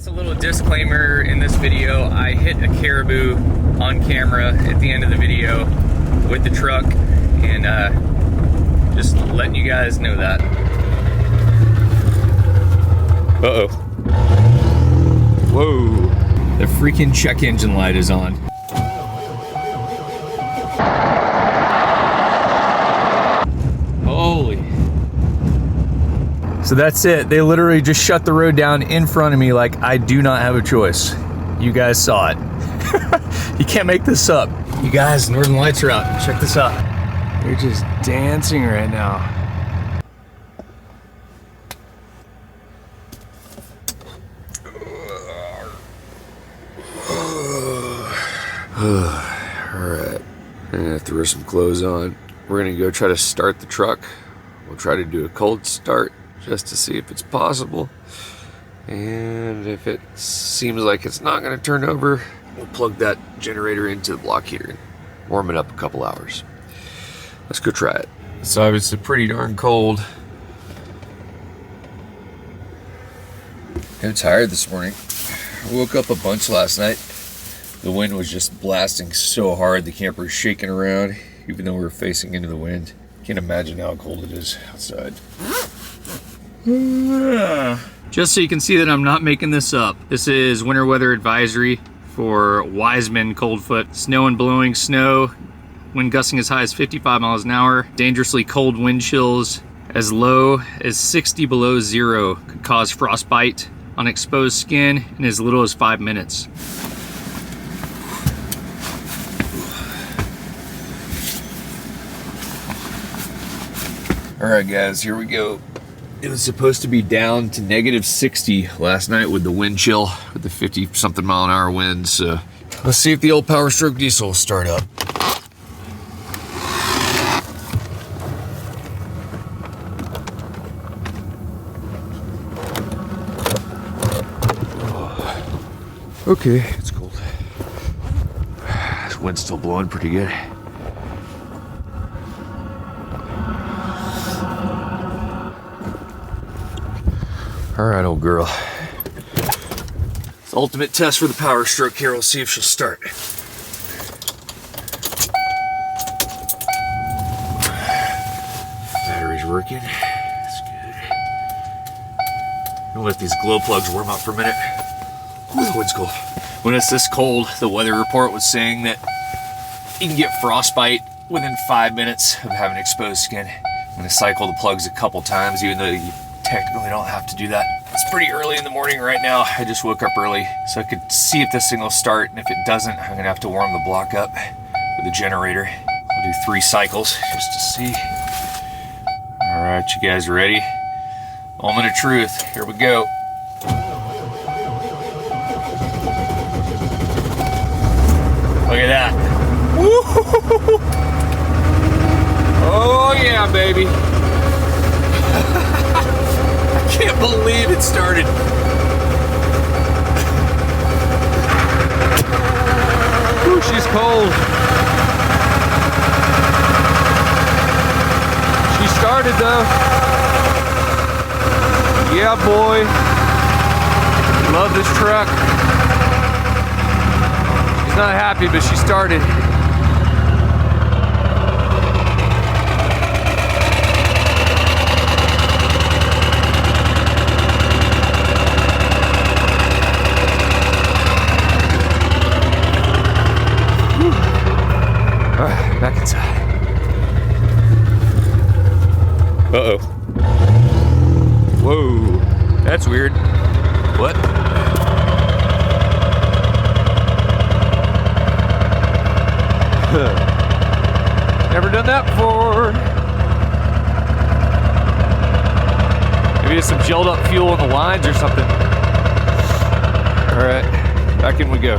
Just a little disclaimer in this video, I hit a caribou on camera at the end of the video with the truck, and just letting you guys know that. Uh-oh. Whoa. The freaking check engine light is on. Holy. So that's it. They literally just shut the road down in front of me like I do not have a choice. You guys saw it. You can't make this up. You guys, Northern Lights are out. Check this out. They're just dancing right now. Alright, I'm gonna have to throw some clothes on. We're gonna go try to start the truck. We'll try to do a cold start just to see if it's possible. And if it seems like it's not gonna turn over, we'll plug that generator into the block heater and warm it up a couple hours. Let's go try it. It's obviously pretty darn cold. I'm tired this morning. I woke up a bunch last night. The wind was just blasting so hard, the camper was shaking around, even though we were facing into the wind. Can't imagine how cold it is outside. Just so you can see that I'm not making this up, this is winter weather advisory for Wiseman Coldfoot. Snow and blowing snow, wind gusting as high as 55 miles an hour, dangerously cold wind chills as low as 60 below zero could cause frostbite on exposed skin in as little as 5 minutes. Alright guys, here we go. It was supposed to be down to -60 last night with the wind chill, with the 50-something mile an hour winds. So let's see if the old Powerstroke Diesel will start up. Okay, it's cold. This wind's still blowing pretty good. All right, old girl. It's the ultimate test for the Powerstroke here. We'll see if she'll start. Battery's working. That's good. I'm gonna let these glow plugs warm up for a minute. Ooh, the wind's cold. When it's this cold, the weather report was saying that you can get frostbite within 5 minutes of having exposed skin. I'm gonna cycle the plugs a couple times, even though you technically don't have to do that. It's pretty early in the morning right now. I just woke up early so I could see if this thing will start, and if it doesn't, I'm gonna have to warm the block up with the generator. I'll do 3 cycles just to see. All right, you guys ready? Moment of truth, here we go. Look at that. Woo! Oh yeah, baby. I can't believe it started. Ooh, she's cold. She started though. Yeah, boy. Love this truck. She's not happy, but she started. Back inside. Uh-oh. Whoa. That's weird. What? Never done that before. Maybe it's some gelled up fuel in the lines or something. All right, back in we go.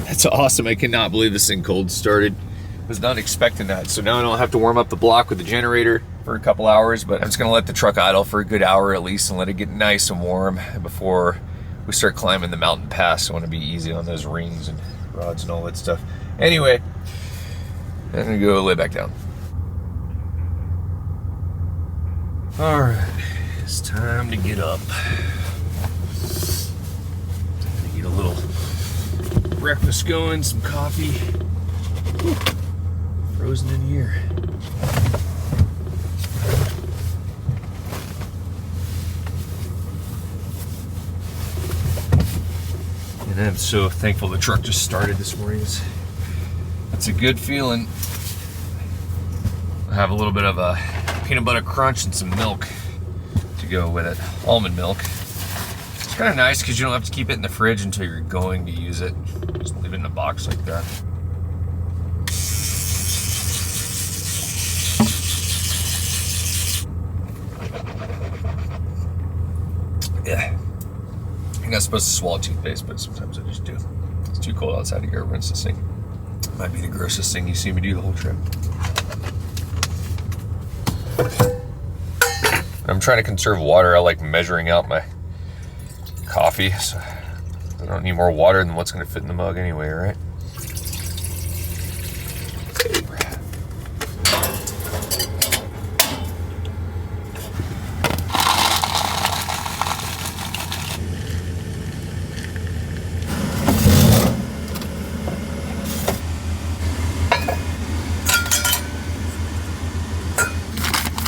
That's awesome. I cannot believe this thing cold started. Was not expecting that. So now I don't have to warm up the block with the generator for a couple hours, but I'm just gonna let the truck idle for a good hour at least and let it get nice and warm before we start climbing the mountain pass. I want to be easy on those rings and rods and all that stuff. Anyway, I'm gonna go lay back down. All right, it's time to get up. Time to get a little breakfast going, some coffee. Whew. Frozen in here. And I'm so thankful the truck just started this morning. It's a good feeling. I have a little bit of a peanut butter crunch and some milk to go with it. Almond milk. It's kind of nice because you don't have to keep it in the fridge until you're going to use it. Just leave it in a box like that. Yeah. You're not supposed to swallow toothpaste, but sometimes I just do. It's too cold outside to go rinse this thing. Might be the grossest thing you see me do the whole trip. I'm trying to conserve water. I like measuring out my coffee, so I don't need more water than what's going to fit in the mug anyway, right?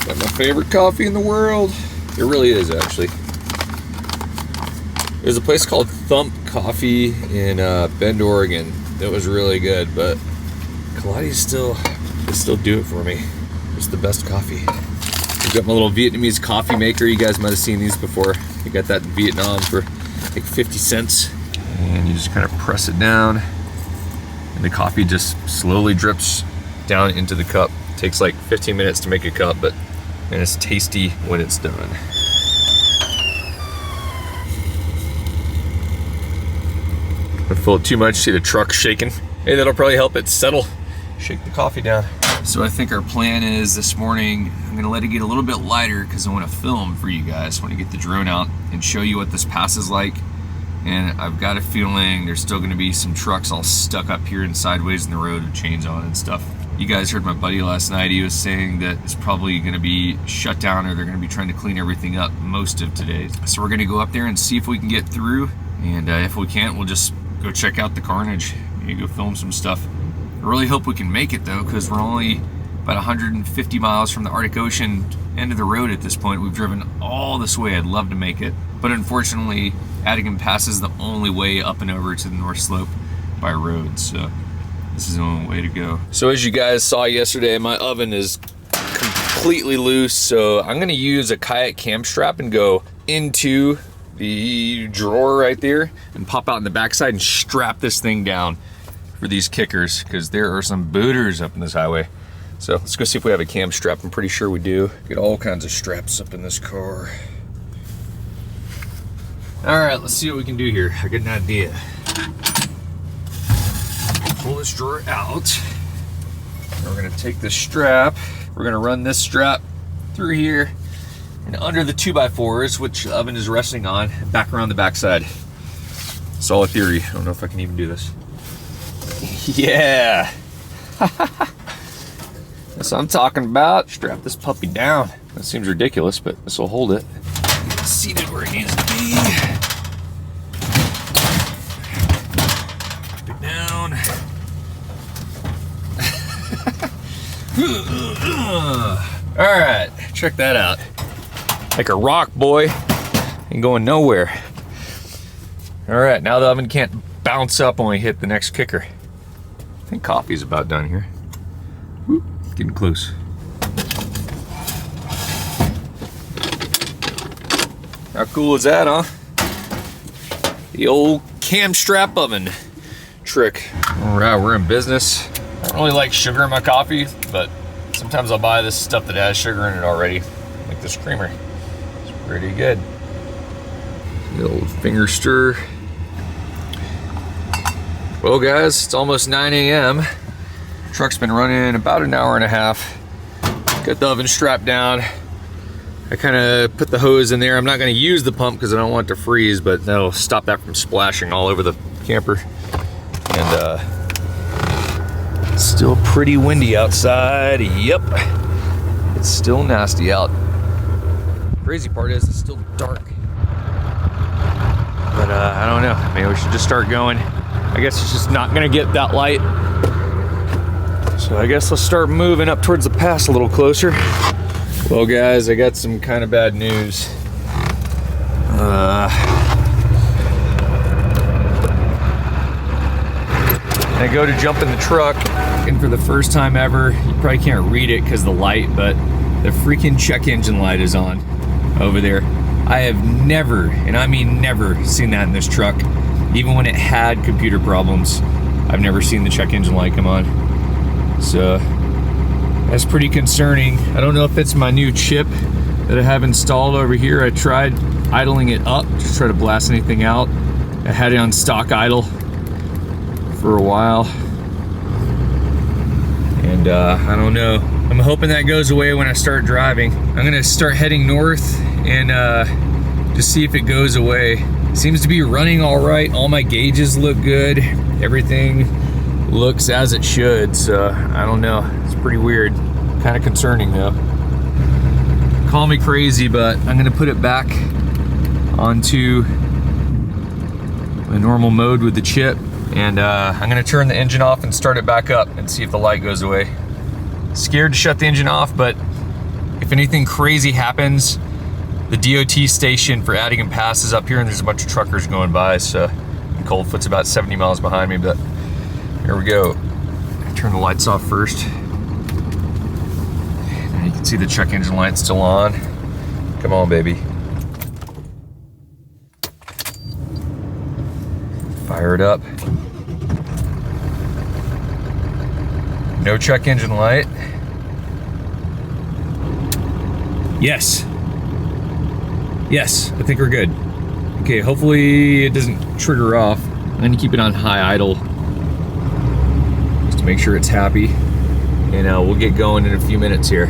Got my favorite coffee in the world. It really is, actually. There's a place called Thump Coffee in Bend, Oregon that was really good, but Kaladi's still do it for me. It's the best coffee. I've got my little Vietnamese coffee maker. You guys might have seen these before. You got that in Vietnam for like 50 cents. And you just kind of press it down, and the coffee just slowly drips down into the cup. It takes like 15 minutes to make a cup, and it's tasty when it's done. If I fill it too much, see the truck shaking. Hey, that'll probably help it settle. Shake the coffee down. So I think our plan is this morning, I'm gonna let it get a little bit lighter because I wanna film for you guys. I wanna get the drone out and show you what this pass is like. And I've got a feeling there's still gonna be some trucks all stuck up here and sideways in the road with chains on and stuff. You guys heard my buddy last night. He was saying that it's probably gonna be shut down, or they're gonna be trying to clean everything up most of today. So we're gonna go up there and see if we can get through. And if we can't, we'll just go check out the carnage. Maybe go film some stuff. I really hope we can make it though, because we're only about 150 miles from the Arctic Ocean end of the road at this point. We've driven all this way. I'd love to make it, but unfortunately, Adigan Pass is the only way up and over to the North Slope by road. So this is the only way to go. So as you guys saw yesterday, my oven is completely loose. So I'm gonna use a kayak cam strap and go into the drawer right there and pop out in the backside and strap this thing down for these kickers, because there are some booters up in this highway. So let's go see if we have a cam strap. I'm pretty sure we do. Get all kinds of straps up in this car. All right, let's see what we can do here. I got an idea. Pull this drawer out. And we're gonna take this strap. We're gonna run this strap through here and under the 2x4s, which the oven is resting on, back around the backside. Solid theory. I don't know if I can even do this. Yeah. That's what I'm talking about. Strap this puppy down. That seems ridiculous, but this will hold it. It's seated where it needs to be. Drop it down. All right, check that out. Like a rock, boy. Ain't going nowhere. All right, now the oven can't bounce up when we hit the next kicker. I think coffee's about done here. Woo, getting close. How cool is that, huh? The old cam strap oven trick. All right, we're in business. I don't really like sugar in my coffee, but sometimes I'll buy this stuff that has sugar in it already, like this creamer. It's pretty good. The old finger stir. Well guys, it's almost 9 a.m. Truck's been running about an hour and a half. Got the oven strapped down. I kind of put the hose in there. I'm not going to use the pump because I don't want it to freeze, but that'll stop that from splashing all over the camper. And Still pretty windy outside. Yep. It's still nasty out. Crazy part is it's still dark. But I don't know. Maybe we should just start going. I guess it's just not gonna get that light. So I guess let's start moving up towards the pass a little closer. Well guys, I got some kind of bad news. I go to jump in the truck, and for the first time ever, you probably can't read it because of the light, but the freaking check engine light is on over there. I have never, and I mean never, seen that in this truck. Even when it had computer problems, I've never seen the check engine light come on. So that's pretty concerning. I don't know if it's my new chip that I have installed over here. I tried idling it up to try to blast anything out. I had it on stock idle for a while, and I don't know. I'm hoping that goes away when I start driving. I'm gonna start heading north and just see if it goes away. Seems to be running all right. All my gauges look good. Everything looks as it should, so I don't know. It's pretty weird. Kind of concerning though. Call me crazy, but I'm gonna put it back onto my normal mode with the chip, and I'm gonna turn the engine off and start it back up and see if the light goes away. Scared to shut the engine off, but if anything crazy happens, the DOT station for Adigan Pass is up here, and there's a bunch of truckers going by, so Coldfoot's about 70 miles behind me, but here we go. Turn the lights off first. Now you can see the check engine light still on. Come on, baby. Fire it up. No check engine light. Yes. Yes, I think we're good. Okay, hopefully it doesn't trigger off. I'm gonna keep it on high idle just to make sure it's happy. And we'll get going in a few minutes here.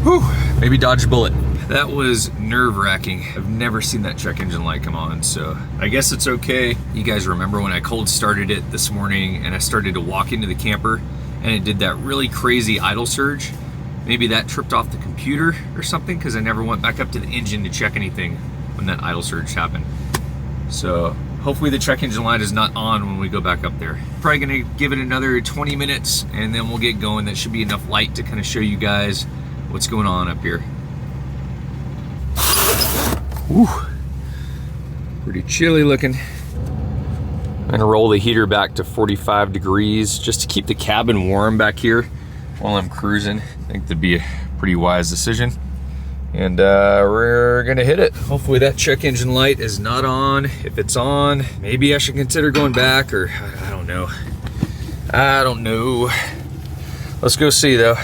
Whew, maybe dodge a bullet. That was nerve-wracking. I've never seen that check engine light come on, so I guess it's okay. You guys remember when I cold started it this morning and I started to walk into the camper and it did that really crazy idle surge? Maybe that tripped off the computer or something, because I never went back up to the engine to check anything when that idle surge happened. So hopefully the check engine light is not on when we go back up there. Probably gonna give it another 20 minutes and then we'll get going. That should be enough light to kind of show you guys what's going on up here. Whew. Pretty chilly looking. I'm gonna roll the heater back to 45 degrees just to keep the cabin warm back here while I'm cruising. I think that'd be a pretty wise decision. And we're gonna hit it. Hopefully that check engine light is not on. If it's on, maybe I should consider going back, or I don't know. I don't know. Let's go see though.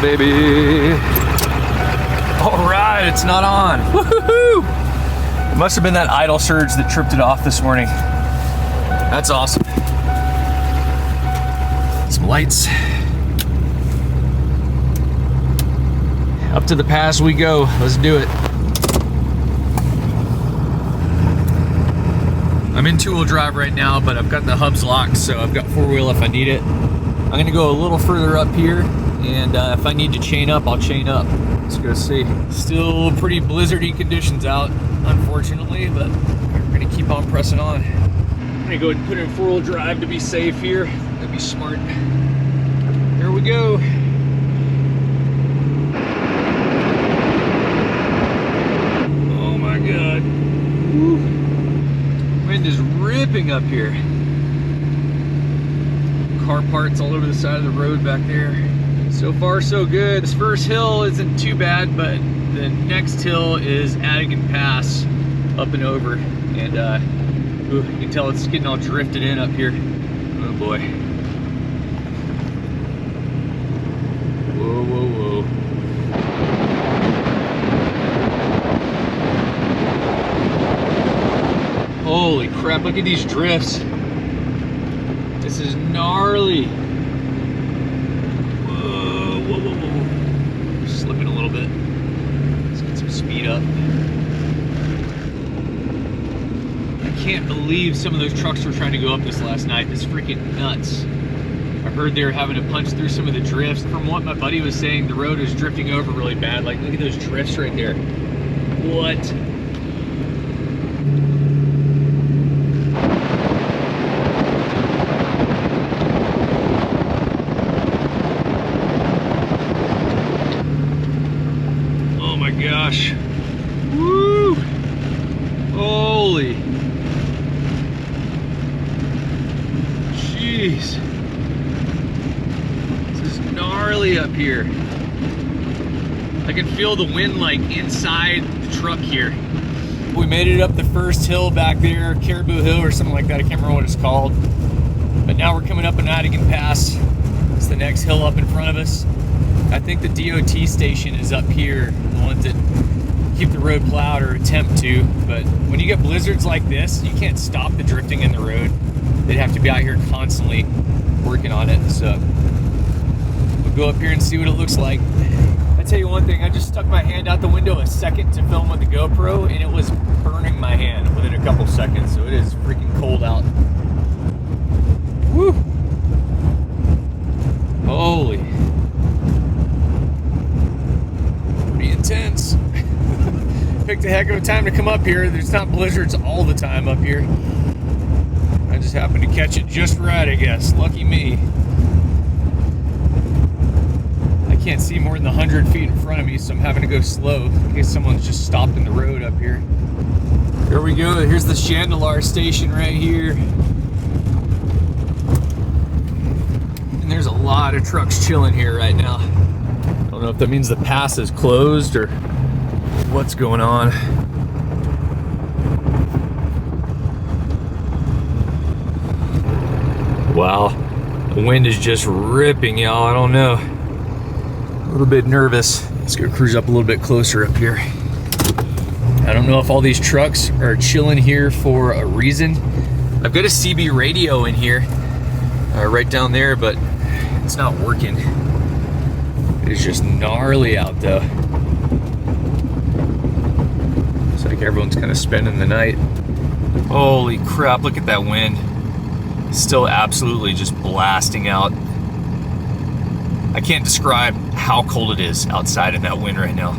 Baby. All right, it's not on. Woohoo! It must have been that idle surge that tripped it off this morning. That's awesome. Some lights. Up to the pass we go. Let's do it. I'm in two-wheel drive right now, but I've got the hubs locked, so I've got four-wheel if I need it. I'm gonna go a little further up here, and if I need to chain up, I'll chain up. Let's go see. Still pretty blizzardy conditions out, unfortunately, but we're gonna keep on pressing on. I'm gonna go ahead and put it in four-wheel drive to be safe here. That'd be smart. Here we go. Oh my God. Woo. Wind is ripping up here. Car parts all over the side of the road back there. So far, so good. This first hill isn't too bad, but the next hill is Adigan Pass up and over. And ooh, you can tell it's getting all drifted in up here. Oh boy. Whoa, whoa, whoa. Holy crap, look at these drifts. This is gnarly. Whoa, whoa, whoa, whoa. Slipping a little bit. Let's get some speed up. I can't believe some of those trucks were trying to go up this last night. This is freaking nuts. I heard they were having to punch through some of the drifts. From what my buddy was saying, the road is drifting over really bad. Like, look at those drifts right there. What? Oh my gosh. Woo! Holy. Jeez. This is gnarly up here. I can feel the wind like inside the truck here. We made it up the first hill back there, Caribou Hill or something like that. I can't remember what it's called. But now we're coming up an Adigan Pass. It's the next hill up in front of us. I think the DOT station is up here, the ones that keep the road plowed or attempt to. But when you get blizzards like this, you can't stop the drifting in the road. They'd have to be out here constantly working on it. So we'll go up here and see what it looks like. I tell you one thing, I just stuck my hand out the window a second to film with the GoPro and it was burning my hand within a couple seconds. So it is freaking cold out. Woo! Holy. Pretty intense. Picked a heck of a time to come up here. There's not blizzards all the time up here. I just happened to catch it just right, I guess. Lucky me. I can't see more than 100 feet in front of me, so I'm having to go slow in case someone's just stopped in the road up here. Here we go. Here's the Chandelar station right here. And there's a lot of trucks chilling here right now. I don't know if that means the pass is closed or what's going on. Wow, the wind is just ripping, y'all. I don't know. A little bit nervous. Let's go cruise up a little bit closer up here. I don't know if all these trucks are chilling here for a reason. I've got a CB radio in here, right down there, but it's not working. It's just gnarly out though. Looks like everyone's kind of spending the night. Holy crap, look at that wind. It's still absolutely just blasting out. I can't describe how cold it is outside in that wind right now.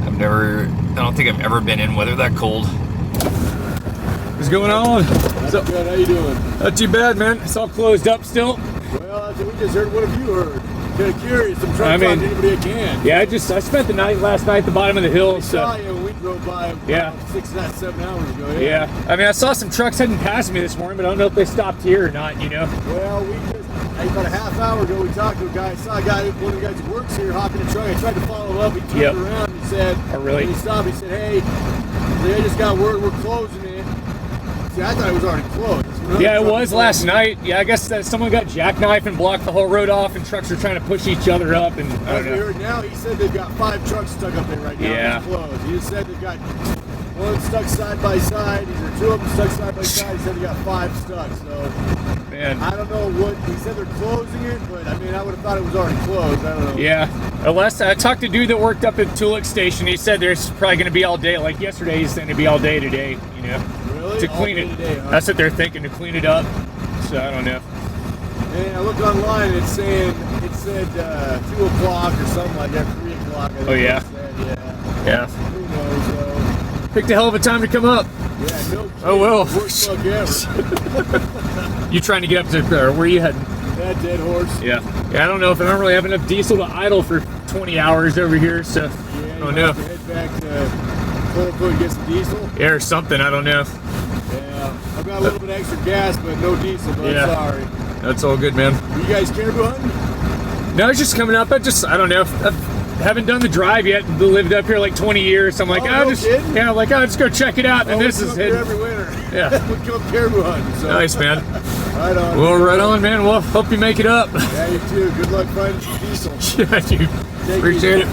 I don't think I've ever been in weather that cold. What's going on? That's good. How you doing? Not too bad, man. It's all closed up still. Well, we just heard. What have you heard? Kind of curious. I'm trying to talk to anybody I can. Yeah, I spent the night last night at the bottom of the hill. I saw you when we drove by. Yeah. 7 hours ago. Yeah. I mean, I saw some trucks heading past me this morning, but I don't know if they stopped here or not. You know. Well, about a half hour ago, we talked to a guy. I saw a guy, one of the guys who works here, hop in the truck. I tried to follow up. He turned around and said, "Oh, really?" And he stopped. He said, "Hey, I just got word we're closing it." See, I thought it was already closed. Yeah, it was last night. Yeah, I guess that someone got jackknifed and blocked the whole road off, and trucks are trying to push each other up. And I don't know. We heard now, he said they've got 5 trucks stuck up there right now. Yeah. It's closed. He just said they've got one stuck side by side. These are 2 of them stuck side by side. He said they got 5 stuck. So, man, I don't know what he said. They're closing it, but I mean, I would have thought it was already closed. I don't know. Yeah. Last I talked to a dude that worked up at Tulik Station. He said there's probably going to be all day. Like yesterday, he's saying it'd be all day today. You know. Really? To clean it. Today, huh? That's what they're thinking, to clean it up. So I don't know. And I looked online, it said 2 o'clock or something like that, 3 o'clock. Oh, yeah? Yeah. Who knows, though? Picked a hell of a time to come up. Yeah, no kidding. Oh, well. Worst luck ever. You trying to get up to, where are you heading? That dead horse. Yeah. Yeah, I don't know if I don't really have enough diesel to idle for 20 hours over here, so Yeah, I don't know. Have to head back to Coldest and get some diesel. Yeah, or something, I don't know. Yeah, I've got a little bit extra gas, but no diesel, but Yeah. I'm sorry. That's all good, man. Are you guys caribou hunting? No, it's just coming up. I don't know. I haven't done the drive yet. Lived up here like 20 years, so I'm like, no kidding? yeah, like, I'll just go check it out. And this is here it. every winter. Yeah. We come up caribou hunting. So. Nice, man. Right on. Well, right on, man. Well, hope you make it up. Yeah, you too. Good luck finding some diesel. Yeah, dude. Appreciate it.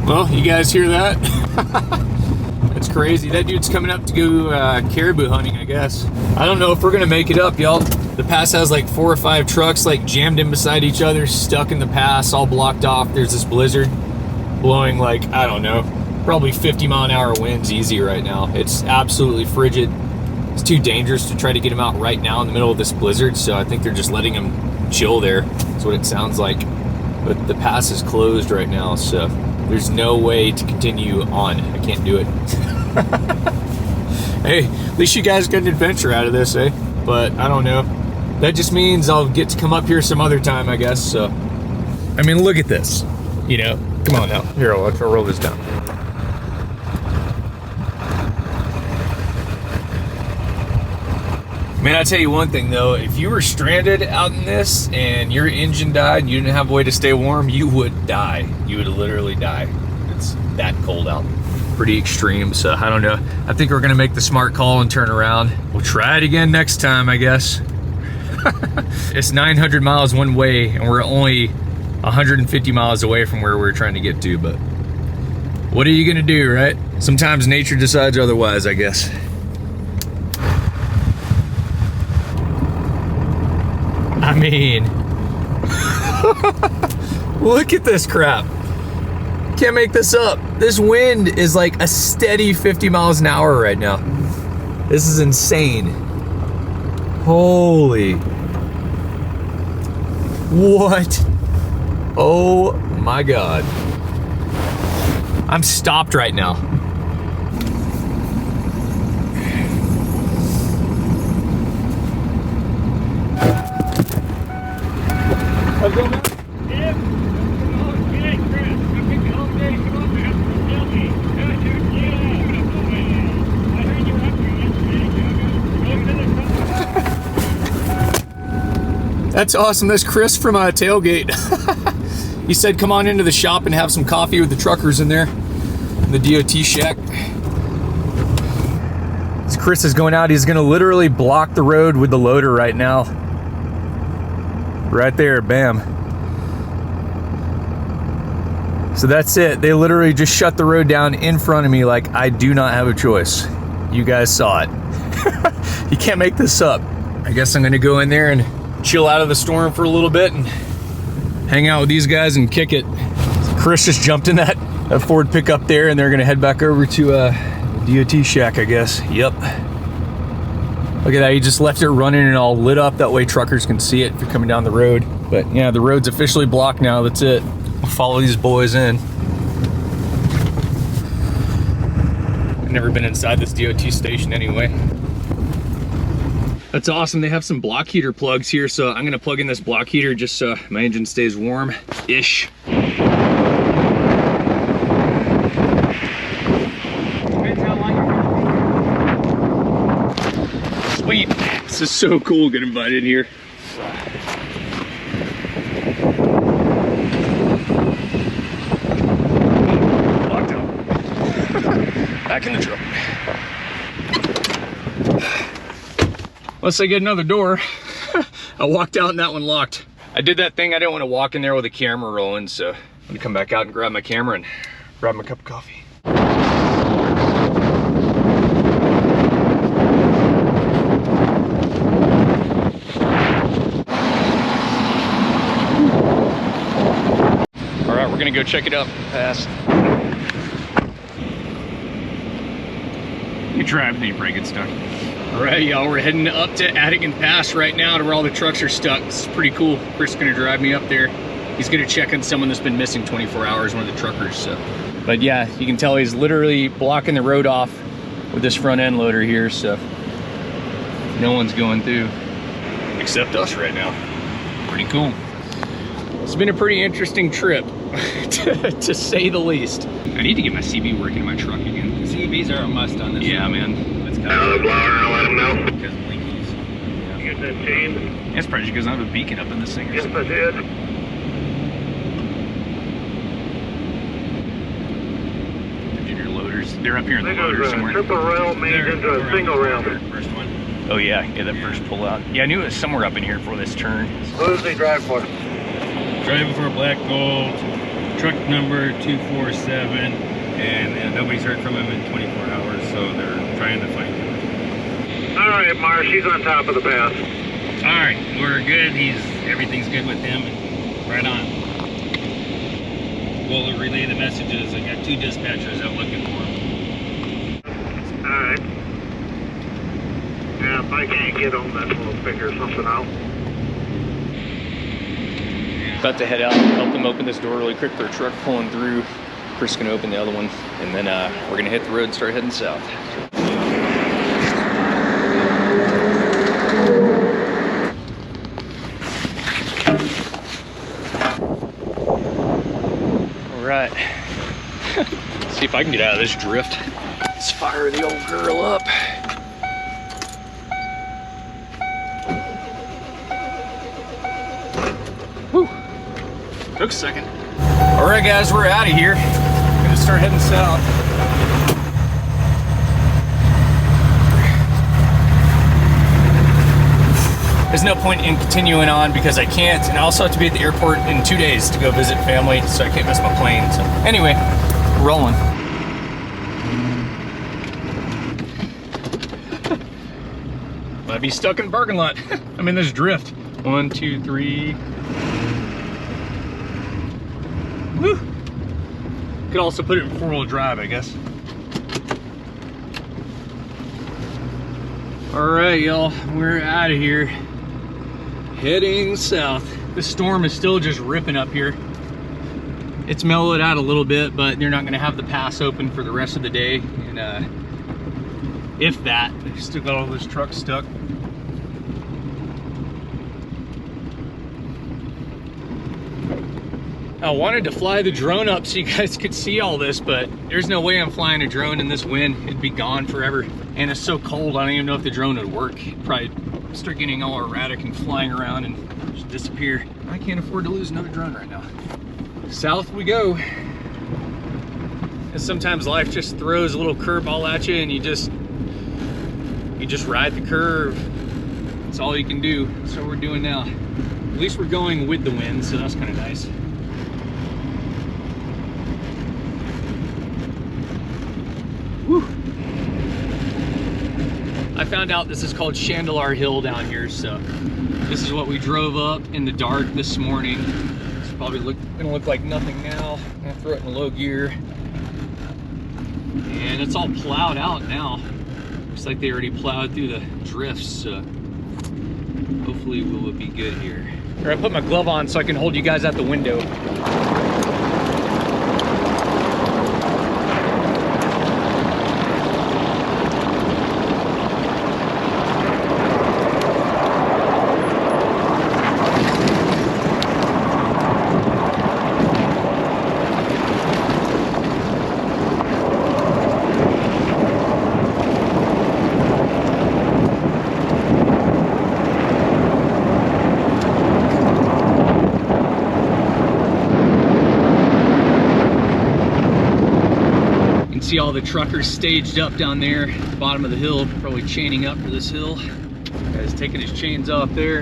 Well, you guys hear that? That's That's crazy. That dude's coming up to go caribou hunting, I guess. I don't know if we're gonna make it up, y'all. The pass has like 4 or 5 trucks like jammed in beside each other, stuck in the pass, all blocked off. There's this blizzard blowing like, I don't know, probably 50-mile-an-hour winds easy right now. It's absolutely frigid. It's too dangerous to try to get them out right now in the middle of this blizzard, so I think they're just letting them chill there. That's what it sounds like. But the pass is closed right now, so there's no way to continue on. I can't do it. Hey, at least you guys got an adventure out of this, eh? But I don't know. That just means I'll get to come up here some other time, I guess, so. I mean, look at this. You know, come on now. Here, I'll roll this down. Man, I'll tell you one thing though, if you were stranded out in this and your engine died and you didn't have a way to stay warm, you would die. You would literally die. It's that cold out. Pretty extreme, so I don't know. I think we're gonna make the smart call and turn around. We'll try it again next time, I guess. It's 900 miles one way and we're only 150 miles away from where we're trying to get to, but what are you gonna do, right? Sometimes nature decides otherwise, I guess. I mean, look at this crap. Can't make this up. This wind is like a steady 50 miles an hour right now. This is insane. Holy. What? Oh my God. I'm stopped right now. That's awesome. That's Chris from Tailgate. He said come on into the shop and have some coffee with the truckers in there, in the DOT shack. As Chris is going out, he's gonna literally block the road with the loader right now. Right there, bam. So that's it. They literally just shut the road down in front of me like I do not have a choice. You guys saw it. You can't make this up. I guess I'm gonna go in there and chill out of the storm for a little bit and hang out with these guys and kick it. Chris just jumped in that Ford pickup there and they're gonna head back over to DOT shack, I guess. Yep. Look at that, he just left it running and all lit up. That way truckers can see it if you're coming down the road. But yeah, the road's officially blocked now, that's it. I'll follow these boys in. I've never been inside this DOT station anyway. That's awesome. They have some block heater plugs here, so I'm gonna plug in this block heater just so my engine stays warm-ish. Sweet. This is so cool getting invited here. Locked out. Back in the truck. Unless I get another door. I walked out and that one locked. I did that thing, I didn't want to walk in there with a camera rolling, so I'm gonna come back out and grab my camera and grab my cup of coffee. All right, we're gonna go check it out. Pass. You drive and then you break it stuck. All right, y'all, we're heading up to Adigan Pass right now to where all the trucks are stuck. This is pretty cool. Chris is gonna drive me up there. He's gonna check on someone that's been missing 24 hours, one of the truckers, so. But yeah, you can tell he's literally blocking the road off with this front end loader here, so no one's going through except us right now. Pretty cool. It's been a pretty interesting trip, to say the least. I need to get my CB working in my truck again. CBs are a must on this. Yeah, one. man. Blower, let them know. Because of blinkies. You get that chain? That's probably because I have a beacon up in this thing or Yes, something. I did. Junior loaders. They're up here in the They loader go somewhere. triple rail made into a single rail. First one. Oh yeah, that first pull out. Yeah, I knew it was somewhere up in here for this turn. Who does he drive for? Driving for Black Gold, truck number 247, and nobody's heard from him in 24 hours, so they're trying to find him. All right, Marsh, he's on top of the pass. All right, we're good. Everything's good with him, and right on. We'll relay the messages. I got 2 dispatchers out looking for him. All right. Yeah, if I can't get him, then we'll figure something out. About to head out and help them open this door really quick for a truck pulling through. Chris can open the other one, and then we're gonna hit the road and start heading south. All right, see if I can get out of this drift. Let's fire the old girl up. Whew. Took a second. All right, guys, we're out of here. Gonna start heading south. There's no point in continuing on because I can't, and I also have to be at the airport in 2 days to go visit family, so I can't miss my plane. So anyway, rolling. Might be stuck in the parking lot. I'm in this drift. 1, 2, 3. Woo! Could also put it in 4-wheel drive, I guess. All right, y'all, we're out of here. Heading south. The storm is still just ripping up here. It's mellowed out a little bit, but they're not gonna have the pass open for the rest of the day. And if that, they've still got all those trucks stuck. I wanted to fly the drone up so you guys could see all this, but there's no way I'm flying a drone in this wind. It'd be gone forever. And it's so cold, I don't even know if the drone would work. It'd probably start getting all erratic and flying around and just disappear. I can't afford to lose another drone right now. South we go. And sometimes life just throws a little curveball at you and you just ride the curve. That's all you can do. That's what we're doing now. At least we're going with the wind, so that's kind of nice. Whew. I found out this is called Chandelar Hill down here, so this is what we drove up in the dark this morning. It's probably gonna look like nothing now. I'm gonna throw it in low gear. And it's all plowed out now. Looks like they already plowed through the drifts, so hopefully we'll be good here. All right, I put my glove on so I can hold you guys out the window. See all the truckers staged up down there at the bottom of the hill, probably chaining up for this hill. Guy's taking his chains off there.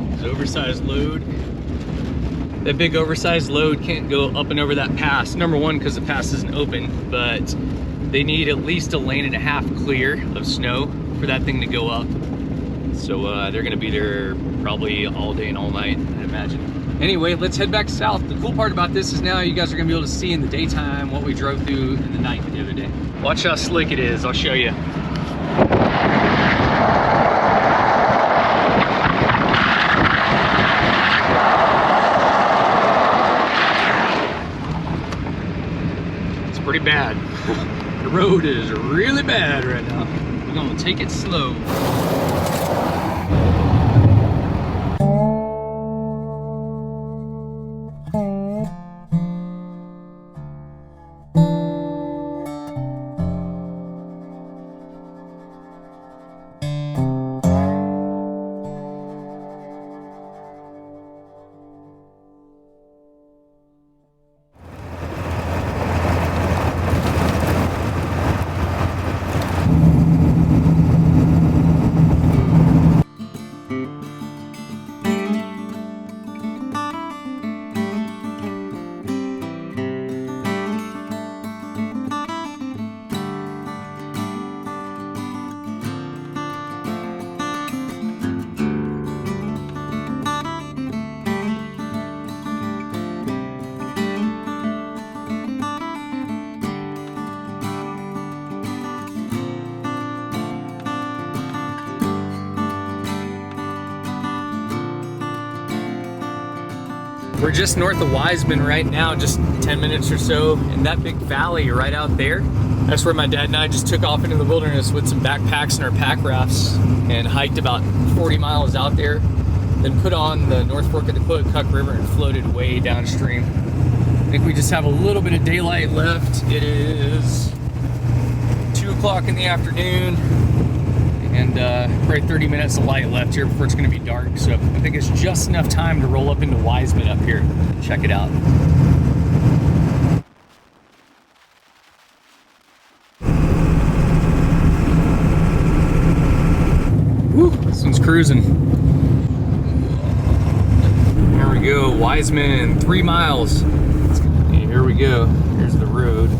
His oversized load. That big oversized load can't go up and over that pass. Number one, because the pass isn't open, but they need at least 1.5 lanes clear of snow for that thing to go up. So they're gonna be there probably all day and all night, I imagine. Anyway, let's head back south. The cool part about this is now you guys are gonna be able to see in the daytime what we drove through in the night the other day. Watch how slick it is, I'll show you. It's pretty bad. The road is really bad right now. We're gonna take it slow. We're just north of Wiseman right now, just 10 minutes or so, in that big valley right out there. That's where my dad and I just took off into the wilderness with some backpacks and our pack rafts and hiked about 40 miles out there, then put on the North Fork of the Cuck River and floated way downstream. I think we just have a little bit of daylight left. It is 2 o'clock in the afternoon, and probably 30 minutes of light left here before it's going to be dark. So I think it's just enough time to roll up into Wiseman up here. Check it out. Woo, this one's cruising. There we go, Wiseman, 3 miles. Here we go, here's the road.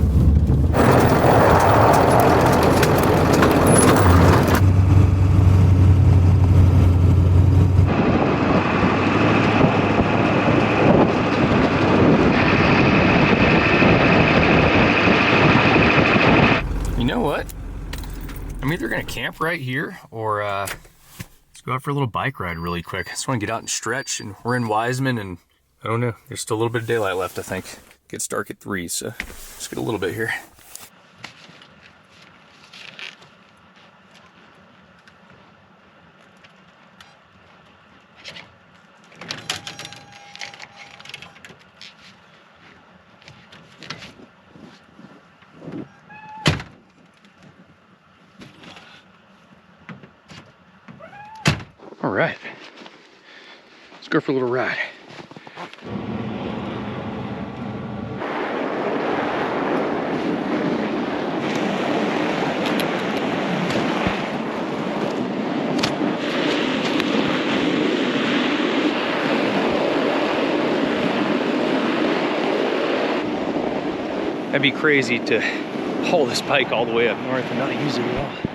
You know what? I'm either gonna camp right here or let's go out for a little bike ride really quick. I just wanna get out and stretch, and we're in Wiseman, and I don't know, there's still a little bit of daylight left, I think. Gets dark at 3, so let's get a little bit here. All right, let's go for a little ride. That'd be crazy to haul this bike all the way up north and not use it at all.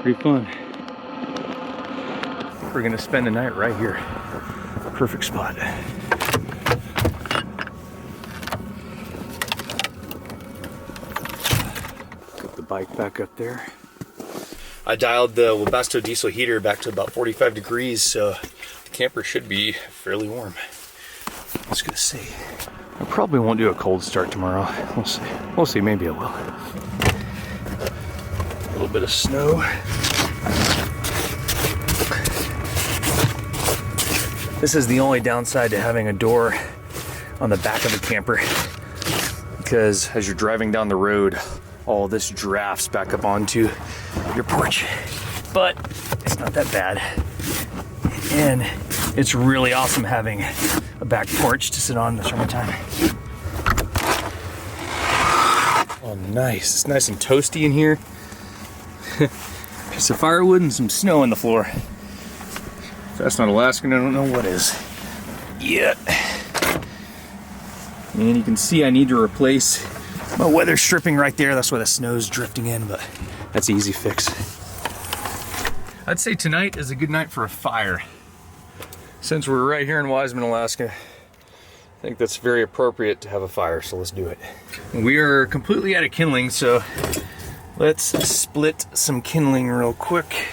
Pretty fun. We're gonna spend the night right here. Perfect spot. Put the bike back up there. I dialed the Powerstroke Diesel heater back to about 45 degrees, so the camper should be fairly warm. I was gonna see. I probably won't do a cold start tomorrow. We'll see. We'll see, maybe I will. A little bit of snow. This is the only downside to having a door on the back of the camper, because as you're driving down the road, all this drafts back up onto your porch. But it's not that bad. And it's really awesome having a back porch to sit on in the summertime. Oh, nice. It's nice and toasty in here. Piece of firewood and some snow on the floor. If that's not Alaskan, I don't know what is. Yeah. And you can see I need to replace my weather stripping right there. That's why the snow's drifting in, but that's an easy fix. I'd say tonight is a good night for a fire. Since we're right here in Wiseman, Alaska, I think that's very appropriate to have a fire, so let's do it. We are completely out of kindling, so Let's split some kindling real quick.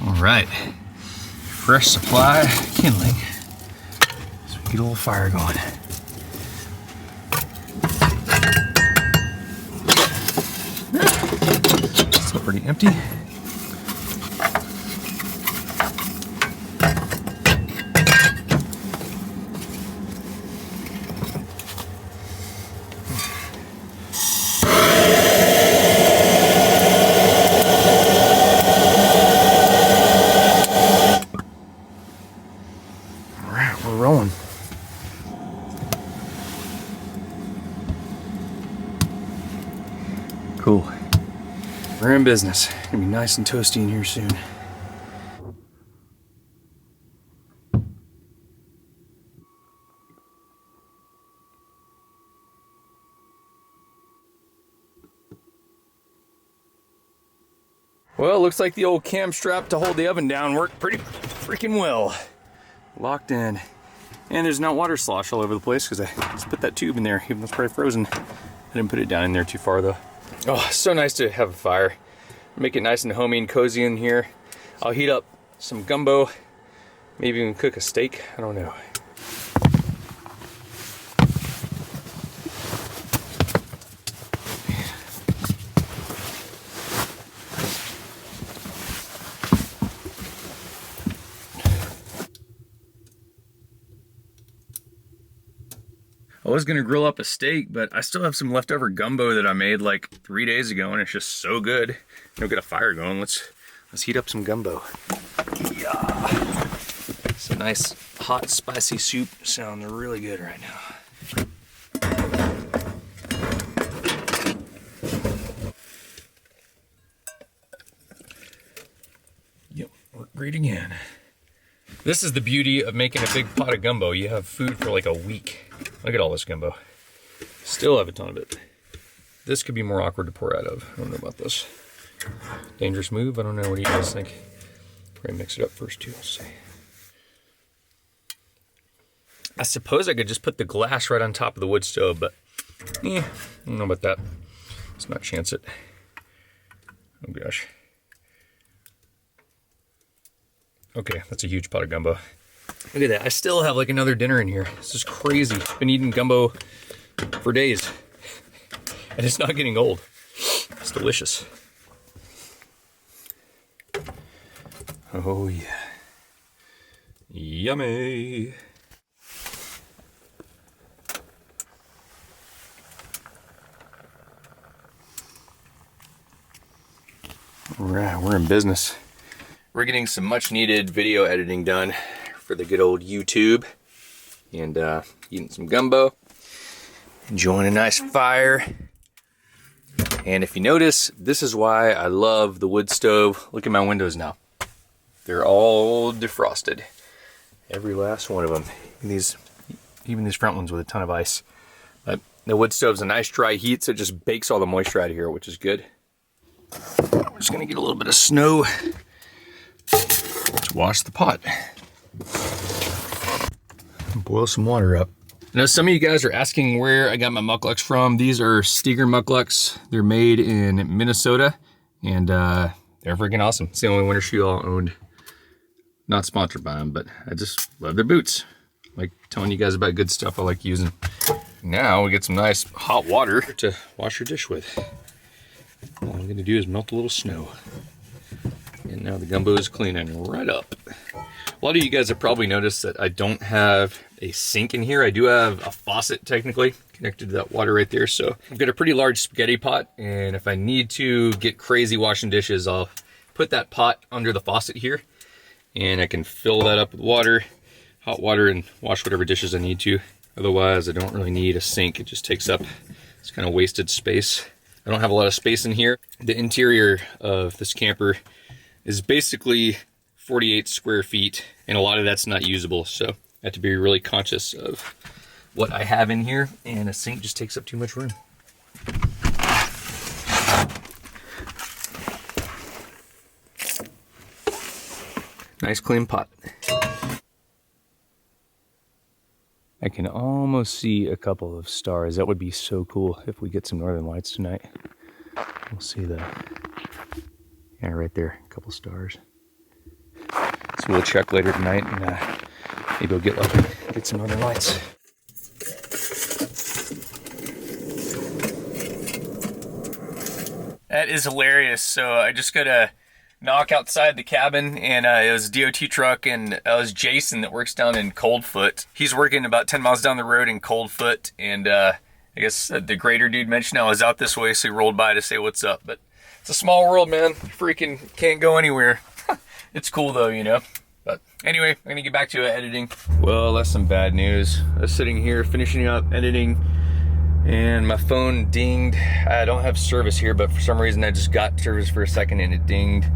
All right, fresh supply kindling. So we get a little fire going. Still pretty empty. Rolling. Cool. We're in business. Gonna be nice and toasty in here soon. Well, looks like the old cam strap to hold the oven down worked pretty freaking well. Locked in. And there's not water slosh all over the place because I just put that tube in there, even though it's probably frozen. I didn't put it down in there too far though. Oh, so nice to have a fire. Make it nice and homey and cozy in here. I'll heat up some gumbo, maybe even cook a steak, I don't know. I was gonna grill up a steak, but I still have some leftover gumbo that I made like 3 days ago, and it's just so good. I'll get a fire going. Let's heat up some gumbo. Yeah, it's a nice hot spicy soup. Sounds really good right now. Yep, worked great again. This is the beauty of making a big pot of gumbo. You have food for like a week. Look at all this gumbo. Still have a ton of it. This could be more awkward to pour out of. I don't know about this. Dangerous move. I don't know. What do you guys think? Probably mix it up first too. Let's see. I suppose I could just put the glass right on top of the wood stove, but I don't know about that. Let's not chance it. Oh gosh. Okay, that's a huge pot of gumbo. Look at that, I still have like another dinner in here. This is crazy. Been eating gumbo for days. And it's not getting old. It's delicious. Oh yeah. Yummy. All right, we're in business. We're getting some much needed video editing done for the good old YouTube, and eating some gumbo, enjoying a nice fire. And if you notice, this is why I love the wood stove. Look at my windows now. They're all defrosted. Every last one of them. Even these front ones with a ton of ice. But the wood stove's a nice dry heat, so it just bakes all the moisture out of here, which is good. We're just gonna get a little bit of snow. Let's wash the pot. Boil some water up. I know some of you guys are asking where I got my mucklucks from. These are Steger mucklucks. They're made in Minnesota, and they're freaking awesome. It's the only winter shoe I owned. Not sponsored by them, but I just love their boots. Like telling you guys about good stuff I like using. Now we get some nice hot water to wash your dish with. All I'm gonna do is melt a little snow. And now the gumbo is cleaning right up. A lot of you guys have probably noticed that I don't have a sink in here. I do have a faucet technically connected to that water right there. So I've got a pretty large spaghetti pot, and if I need to get crazy washing dishes, I'll put that pot under the faucet here, and I can fill that up with water, hot water, and wash whatever dishes I need to. Otherwise, I don't really need a sink. It just takes up this kind of wasted space. I don't have a lot of space in here. The interior of this camper is basically 48 square feet, and a lot of that's not usable. So I have to be really conscious of what I have in here, and a sink just takes up too much room. Nice clean pot. I can almost see a couple of stars. That would be so cool if we get some northern lights tonight. We'll see the, yeah, right there, a couple stars. So we'll check later tonight, and maybe we'll get lucky, get some northern lights. That is hilarious. So I just got a knock outside the cabin, and it was a DOT truck, and it was Jason that works down in Coldfoot. He's working about 10 miles down the road in Coldfoot, and I guess the grader dude mentioned I was out this way, so he rolled by to say what's up. But it's a small world, man. You freaking can't go anywhere. It's cool though, you know. But anyway, I'm gonna get back to editing. Well, that's some bad news. I was sitting here finishing up editing, and my phone dinged. I don't have service here, but for some reason I just got service for a second and it dinged.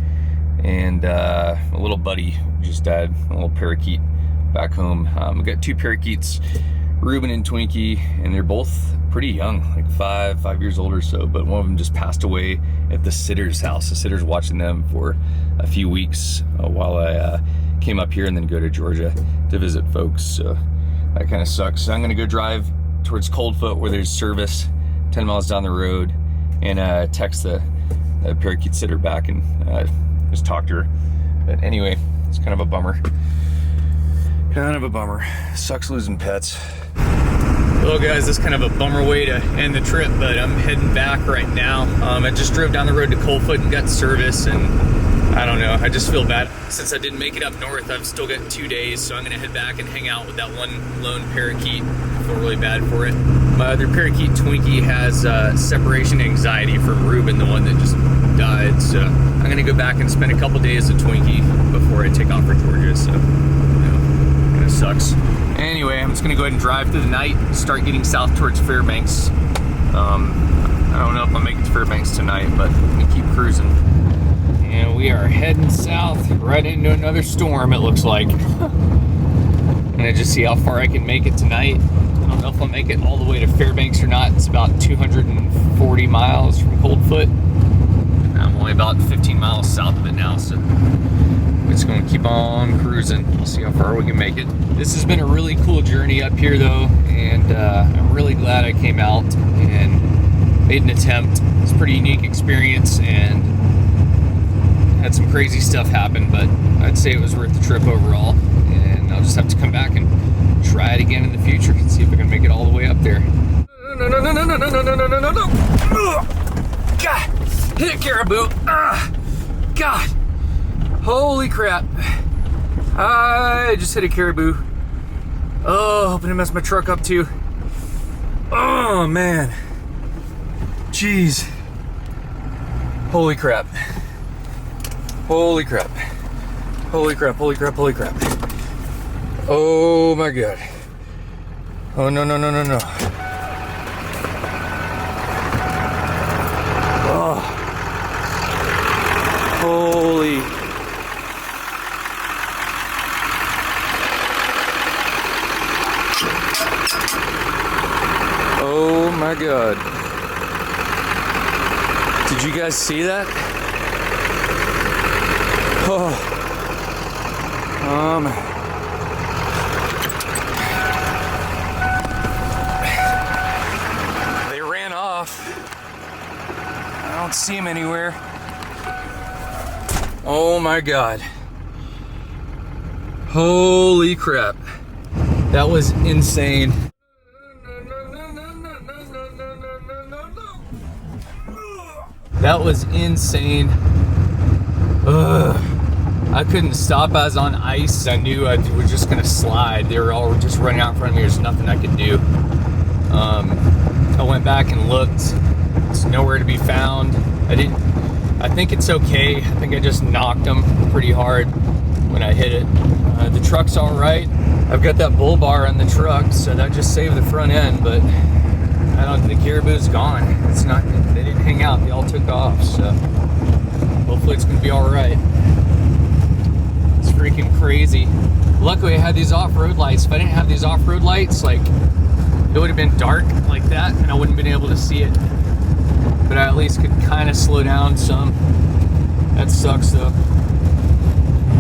And a little buddy just died, a little parakeet back home. I've got two parakeets, Ruben and Twinkie, and they're both pretty young, like five years old or so, but one of them just passed away at the sitter's house. The sitter's watching them for a few weeks while I came up here and then go to Georgia to visit folks, so that kind of sucks. So I'm gonna go drive towards Coldfoot where there's service 10 miles down the road, and text the parakeet sitter back and just talk to her. But anyway, it's kind of a bummer. Kind of a bummer. Sucks losing pets. Well guys, that's kind of a bummer way to end the trip, but I'm heading back right now. I just drove down the road to Coldfoot and got service, and I don't know, I just feel bad. Since I didn't make it up north, I've still got 2 days, so I'm gonna head back and hang out with that one lone parakeet. I feel really bad for it. My other parakeet, Twinkie, has separation anxiety from Ruben, the one that just died, so I'm gonna go back and spend a couple days with Twinkie before I take off for Georgia, so, you know, kinda sucks. Anyway, I'm just gonna go ahead and drive through the night, start getting south towards Fairbanks. I don't know if I'll make it to Fairbanks tonight, but I'm gonna keep cruising. And we are heading south right into another storm, it looks like. I'm gonna just see how far I can make it tonight. I don't know if I'll make it all the way to Fairbanks or not. It's about 240 miles from Coldfoot. I'm only about 15 miles south of it now, so we're just gonna keep on cruising. We'll see how far we can make it. This has been a really cool journey up here though, and I'm really glad I came out and made an attempt. It's a pretty unique experience and had some crazy stuff happen, but I'd say it was worth the trip overall, and I'll just have to come back and try it again in the future and see if I can make it all the way up there. No. God, hit a caribou. God, holy crap. I just hit a caribou. Oh, hoping to mess my truck up too. Oh man. Jeez. Holy crap. Holy crap. Holy crap, holy crap, holy crap. Oh my God. Oh no. Oh. Holy. Oh my God. Did you guys see that? Oh. They ran off. I don't see them anywhere. Oh my God. Holy crap. That was insane. That was insane. Ugh. I couldn't stop. I was on ice. I knew I was just gonna slide. They were all just running out in front of me. There's nothing I could do. I went back and looked. It's nowhere to be found. I think it's okay. I think I just knocked them pretty hard when I hit it. The truck's all right. I've got that bull bar on the truck, so that just saved the front end, but I don't think the caribou's gone. It's not, they didn't hang out. They all took off, so hopefully it's gonna be all right. It's freaking crazy. Luckily I had these off-road lights. If I didn't have these off-road lights, like, it would have been dark like that and I wouldn't have been able to see it. But I at least could kind of slow down some. That sucks though.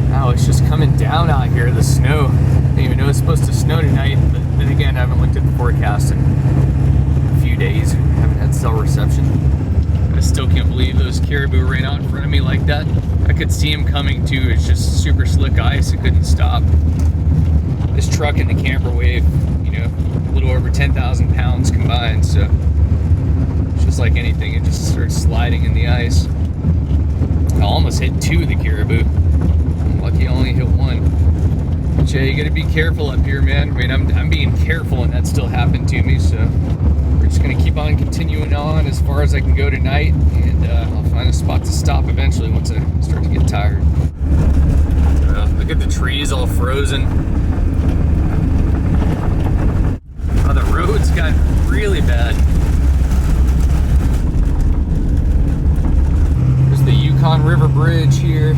Now it's just coming down out here, the snow. I didn't even know it's supposed to snow tonight, but then again, I haven't looked at the forecast in a few days. I haven't had cell reception. I still can't believe those caribou ran out in front of me like that. I could see them coming too. It's just super slick ice. It couldn't stop. This truck and the camper weigh, you know, a little over 10,000 pounds combined, so it's just like anything. It just starts sliding in the ice. I almost hit 2 of the caribou. I'm lucky I only hit 1. But yeah, you gotta be careful up here, man. I mean, I'm being careful and that still happened to me, so we're just gonna keep on continuing on as far as I can go tonight, and I'll find a spot to stop eventually once I start to get tired. Look at the trees all frozen. Oh, the roads got really bad. There's the Yukon River Bridge here.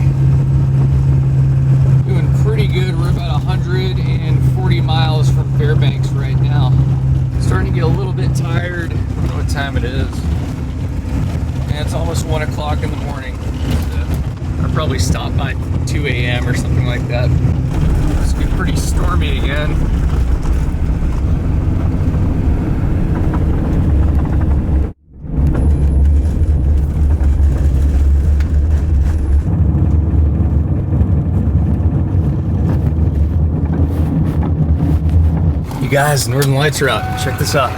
Doing pretty good. We're about 140 miles from Fairbanks right now. Starting to get a little bit tired. I don't know what time it is. And it's almost 1 o'clock in the morning. So I'll probably stop by 2 a.m. or something like that. It's getting pretty stormy again. You guys, Northern Lights are out. Check this out.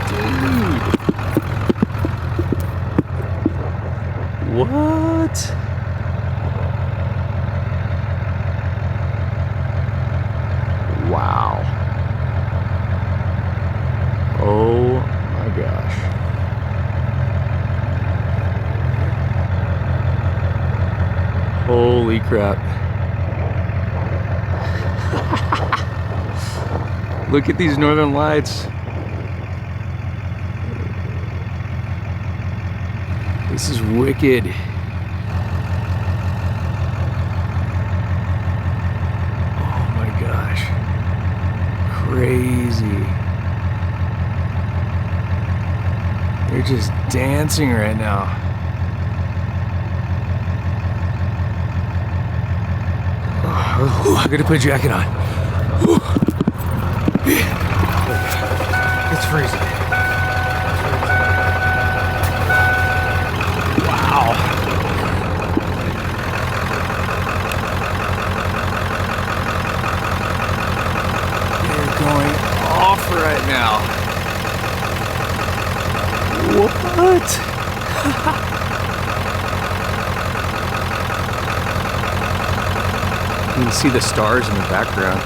Dude. What? Wow. Oh my gosh. Holy crap. Look at these Northern Lights. This is wicked. Oh my gosh. Crazy. They're just dancing right now. Oh, I gotta put a jacket on. Whew. It's freezing. Wow. They're going off right now. What? You can see the stars in the background.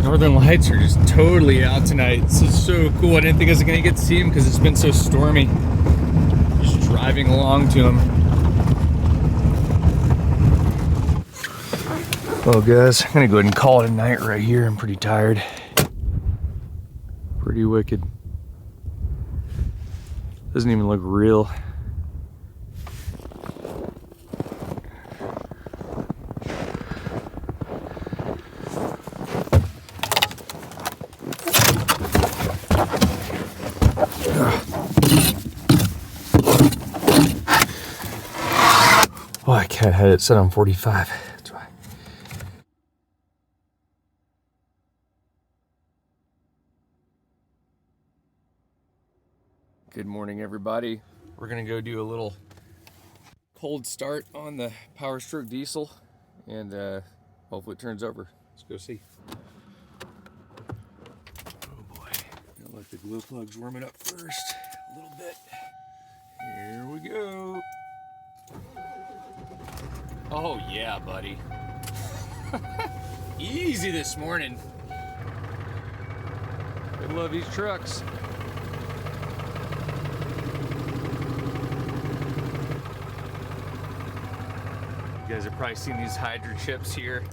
Northern Lights are just totally out tonight. This is so cool. I didn't think I was gonna get to see them because it's been so stormy. Just driving along to them. Well guys, I'm gonna go ahead and call it a night right here. I'm pretty tired. Pretty wicked. Doesn't even look real. Oh, I can't have it set on 45. That's why. Good morning, everybody. We're gonna go do a little cold start on the Powerstroke Diesel, and hopefully it turns over. Let's go see. Oh boy. Gotta let the glow plugs warm it up first a little bit. Here we go. Oh yeah, buddy. Easy this morning. I love these trucks. You guys have probably seen these Hydra chips here.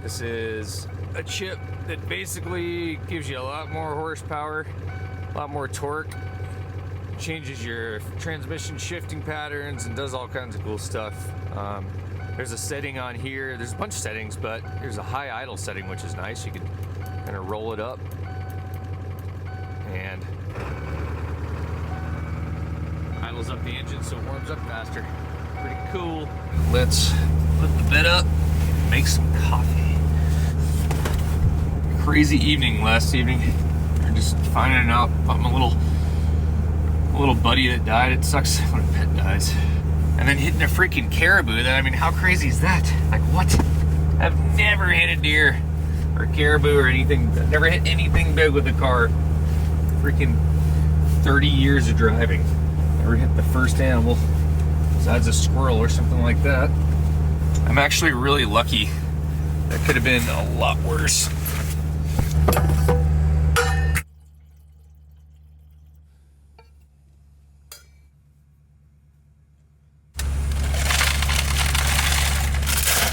This is a chip that basically gives you a lot more horsepower, a lot more torque, changes your transmission shifting patterns, and does all kinds of cool stuff. There's a setting on here. There's a bunch of settings, but there's a high idle setting, which is nice. You can kind of roll it up and idles up the engine so it warms up faster. Pretty cool. Let's lift the bed up and make some coffee. Crazy evening last evening. We're just finding out about my little buddy that died. It sucks when a pet dies. And then hitting a freaking caribou. I mean, how crazy is that? Like, what? I've never hit a deer or caribou or anything. I've never hit anything big with a car. Freaking 30 years of driving. Never hit the first animal besides a squirrel or something like that. I'm actually really lucky. That could have been a lot worse.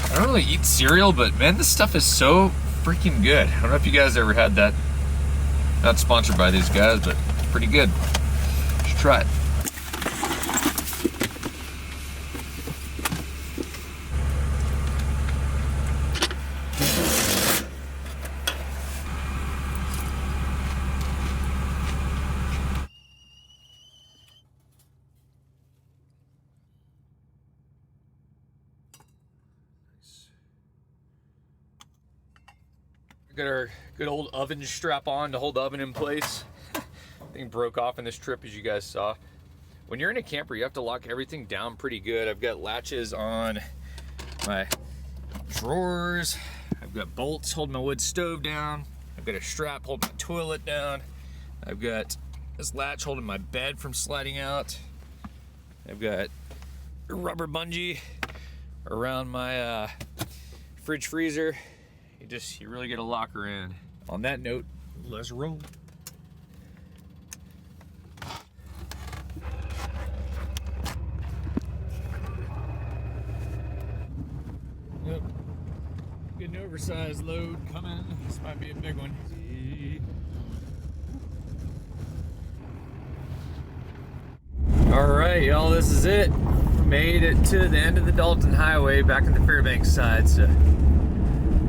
I don't really eat cereal, but man, this stuff is so freaking good. I don't know if you guys ever had that. Not sponsored by these guys, but pretty good. You should try it. Got our good old oven strap on to hold the oven in place. Thing broke off in this trip, as you guys saw. When you're in a camper, you have to lock everything down pretty good. I've got latches on my drawers. I've got bolts holding my wood stove down. I've got a strap holding my toilet down. I've got this latch holding my bed from sliding out. I've got a rubber bungee around my fridge freezer. You really get a locker in. On that note, let's roll. Yep. Get an oversized load coming. This might be a big one. All right, y'all, this is it. Made it to the end of the Dalton Highway back in the Fairbanks side, so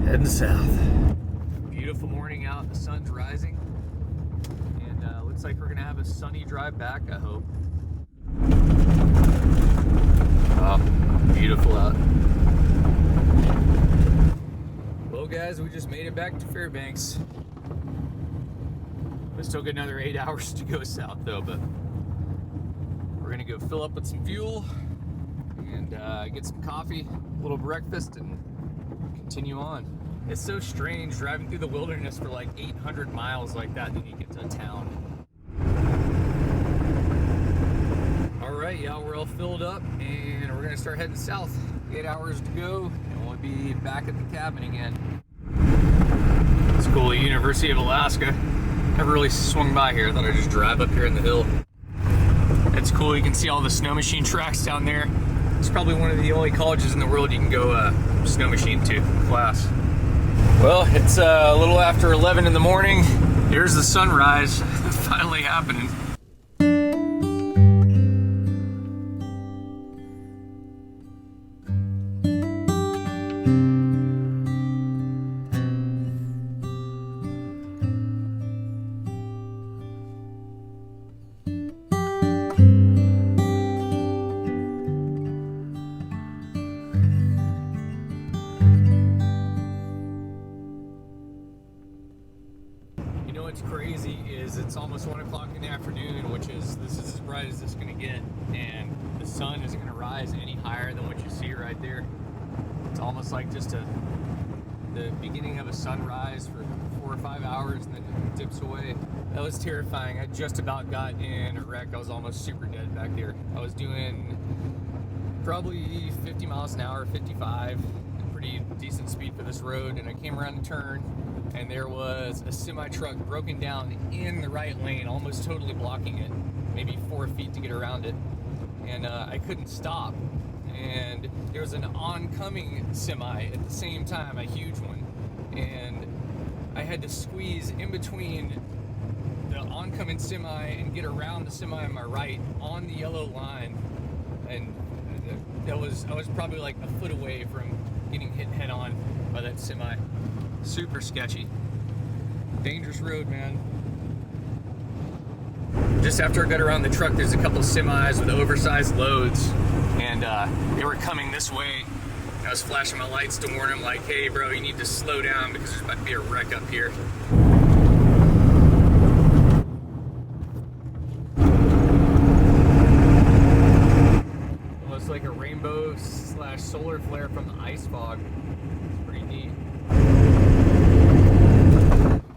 heading south. Beautiful morning out, the sun's rising, and looks like we're gonna have a sunny drive back, I hope. Oh, beautiful out. Well guys, we just made it back to Fairbanks. We still got another 8 hours to go south though, but we're gonna go fill up with some fuel and get some coffee, a little breakfast, and continue on. It's so strange driving through the wilderness for like 800 miles like that, and then you get to a town. All right, y'all, we're all filled up, and we're gonna start heading south. 8 hours to go, and we'll be back at the cabin again. It's cool, the University of Alaska. Never really swung by here. I thought I'd just drive up here in the hill. It's cool, you can see all the snow machine tracks down there. It's probably one of the only colleges in the world you can go snow machine to class. Well, it's a little after 11 in the morning. Here's the sunrise finally happening. get, and the sun isn't gonna rise any higher than what you see right there. It's almost like just the beginning of a sunrise for 4 or 5 hours and then it dips away. That was terrifying. I just about got in a wreck. I was almost super dead back there. I was doing probably 50 miles an hour, 55, pretty decent speed for this road, and I came around a turn and there was a semi-truck broken down in the right lane, almost totally blocking it, maybe 4 feet to get around it, and I couldn't stop. And there was an oncoming semi at the same time, a huge one, and I had to squeeze in between the oncoming semi and get around the semi on my right on the yellow line, and I was probably like a foot away from getting hit head on by that semi. Super sketchy. Dangerous road, man. Just after I got around the truck, there's a couple of semis with oversized loads, and they were coming this way. I was flashing my lights to warn them, like, hey bro, you need to slow down because there's about to be a wreck up here. Almost like a rainbow / solar flare from the ice fog. It's pretty neat.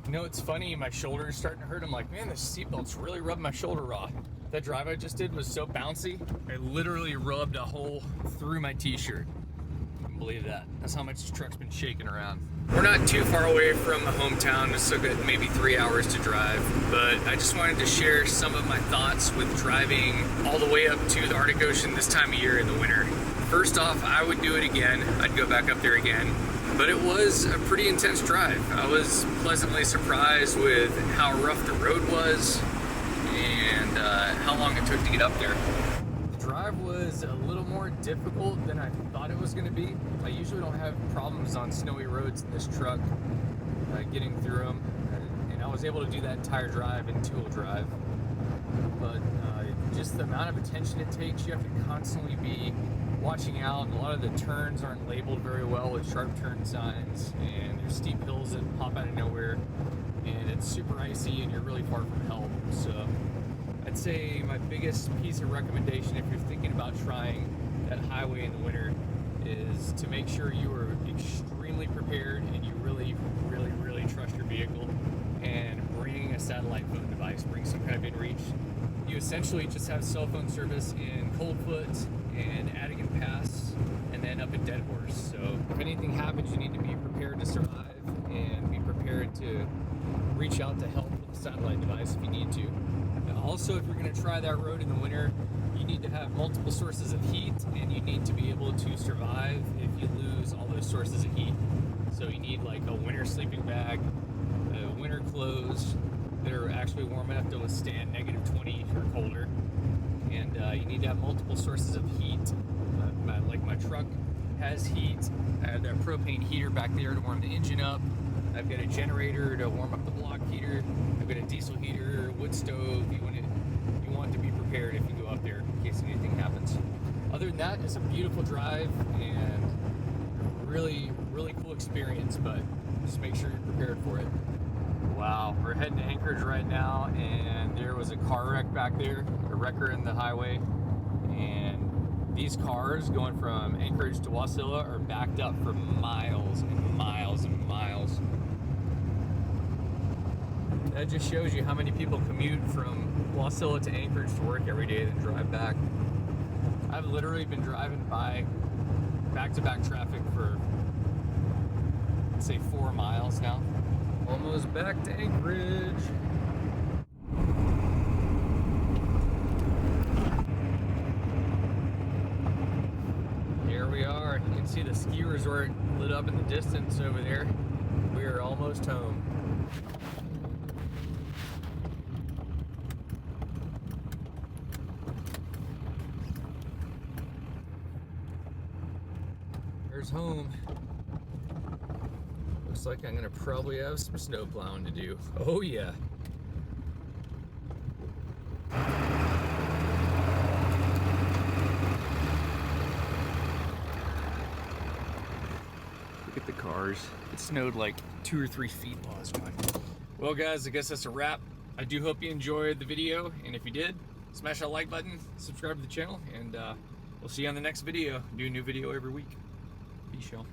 You know, it's funny, my shoulder is starting to hurt. I'm like, man, this seatbelt's really rubbing my shoulder raw. That drive I just did was so bouncy, I literally rubbed a hole through my t-shirt. Couldn't believe that. That's how much the truck's been shaking around. We're not too far away from the hometown. It's still got maybe 3 hours to drive, but I just wanted to share some of my thoughts with driving all the way up to the Arctic Ocean this time of year in the winter. First off, I would do it again. I'd go back up there again. But it was a pretty intense drive. I was pleasantly surprised with how rough the road was and how long it took to get up there. The drive was a little more difficult than I thought it was going to be. I usually don't have problems on snowy roads in this truck, getting through them, and I was able to do that entire drive in two-wheel drive. But just the amount of attention it takes, you have to constantly be watching out. A lot of the turns aren't labeled very well with sharp turn signs, and there's steep hills that pop out of nowhere, and it's super icy and you're really far from help. So I'd say my biggest piece of recommendation if you're thinking about trying that highway in the winter is to make sure you are extremely prepared and you really trust your vehicle, and bring a satellite phone device, bring some kind of inReach. You essentially just have cell phone service in Coldfoot and Adigan Pass, and then up at Dead Horse. So if anything happens, you need to be prepared to survive and be prepared to reach out to help with a satellite device if you need to. And also, if you're going to try that road in the winter, you need to have multiple sources of heat, and you need to be able to survive if you lose all those sources of heat. So you need like a winter sleeping bag, winter clothes that are actually warm enough to withstand -20 or colder. And you need to have multiple sources of heat. Like my truck has heat. I have that propane heater back there to warm the engine up. I've got a generator to warm up the block heater. I've got a diesel heater, wood stove. You want to be prepared if you go up there in case anything happens. Other than that, it's a beautiful drive and really cool experience, but just make sure you're prepared for it. Wow, we're heading to Anchorage right now, and there was a car wreck back there, a wrecker in the highway, and these cars going from Anchorage to Wasilla are backed up for miles and miles and miles. That just shows you how many people commute from Wasilla to Anchorage to work every day and drive back. I've literally been driving by back-to-back traffic for, let's say, 4 miles now. Almost back to Anchorage. Here we are. You can see the ski resort lit up in the distance over there. We are almost home. There's home. Looks like I'm gonna probably have some snow plowing to do. Oh yeah. Look at the cars. It snowed like 2 or 3 feet while I was going. Well guys, I guess that's a wrap. I do hope you enjoyed the video, and if you did, Smash that like button, subscribe to the channel, and we'll see you on the next video. Do a new video every week. Peace, y'all.